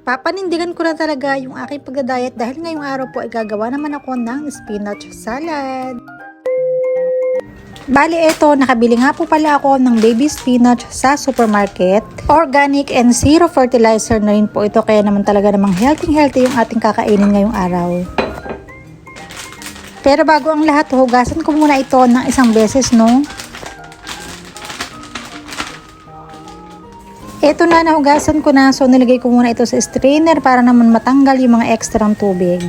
Papanindigan ko na talaga yung aking pagdadayet dahil ngayong araw po ay gagawa naman ako ng spinach salad. Bali eto, nakabili nga po pala ako ng baby spinach sa supermarket. Organic and zero fertilizer na rin po ito, kaya naman talaga namang healthy yung ating kakainin ngayong araw. Pero bago ang lahat, hugasan ko muna ito ng isang beses, no? Ito na, nahugasan ko na, so nilagay ko muna ito sa strainer para naman matanggal yung mga extrang tubig.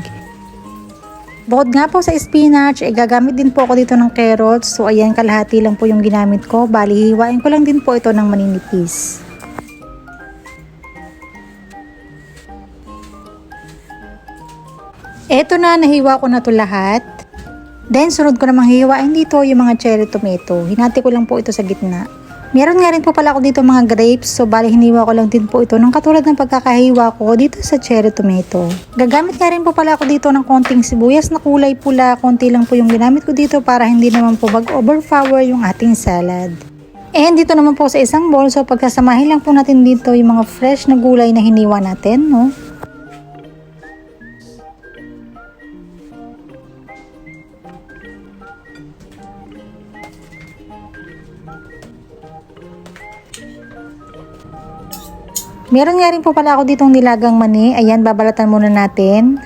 Bukod nga po sa spinach, gagamit din po ako dito ng carrots. So ayan, kalahati lang po yung ginamit ko. Bali, hiwain ko lang din po ito ng maninipis. Ito na, nahiwa ko na to lahat. Then, sunod ko namang hiwain dito yung mga cherry tomato. Hinati ko lang po ito sa gitna. Meron nga rin po pala ako dito mga grapes, so bali hiniwa ko lang din po ito ng katulad ng pagkakahiwa ko dito sa cherry tomato. Gagamit nga rin po pala ako dito ng konting sibuyas na kulay pula, konti lang po yung ginamit ko dito para hindi naman po mag-overpower yung ating salad. And dito naman po sa isang bowl, so pagkasamahin lang po natin dito yung mga fresh na gulay na hiniwa natin, no? Meron nga rin po pala ako ditong nilagang mani. Ayan, babalatan muna natin.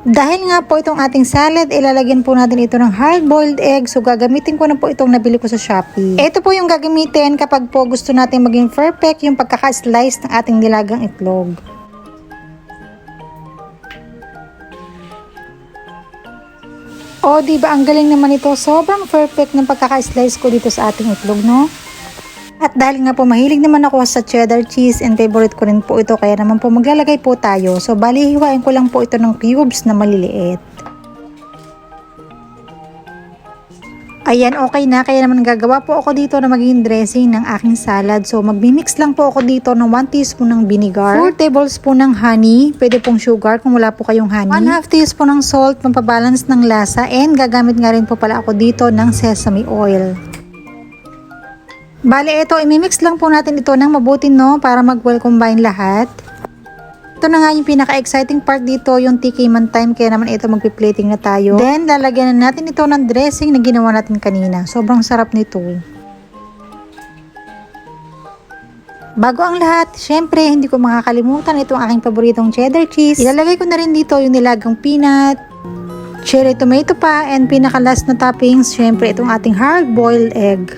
Dahil nga po itong ating salad, ilalagyan po natin ito ng hard-boiled egg. So gagamitin ko na po itong nabili ko sa Shopee. Ito po yung gagamitin kapag po gusto natin maging perfect yung pagkaka-slice ng ating nilagang itlog. O, diba ang galing naman ito? Sobrang perfect ng pagkaka-slice ko dito sa ating itlog, no? At dahil nga po mahilig naman ako sa cheddar cheese and favorite ko rin po ito, kaya naman po maglalagay po tayo. So bali, hiwain ko lang po ito ng cubes na maliliit. Ayan, okay na. Kaya naman gagawa po ako dito na magiging dressing ng aking salad. So magmimix lang po ako dito ng 1 teaspoon ng vinegar, 4 tablespoon ng honey, pwede pong sugar kung wala po kayong honey, 1/2 teaspoon ng salt, pampabalance ng lasa, and gagamit nga rin po pala ako dito ng sesame oil. Bale, ito, imimix lang po natin ito ng mabuti, no, para mag-well combine lahat. Ito na nga yung pinaka-exciting part dito, yung tikiman time, kaya naman ito magpi-plating na tayo. Then, lalagyan na natin ito ng dressing na ginawa natin kanina. Sobrang sarap nito. Bago ang lahat, syempre, hindi ko makakalimutan itong aking paboritong cheddar cheese. Ilalagay ko na rin dito yung nilagang peanut, cherry tomato pa, and pinaka-last na toppings, syempre, itong ating hard-boiled egg.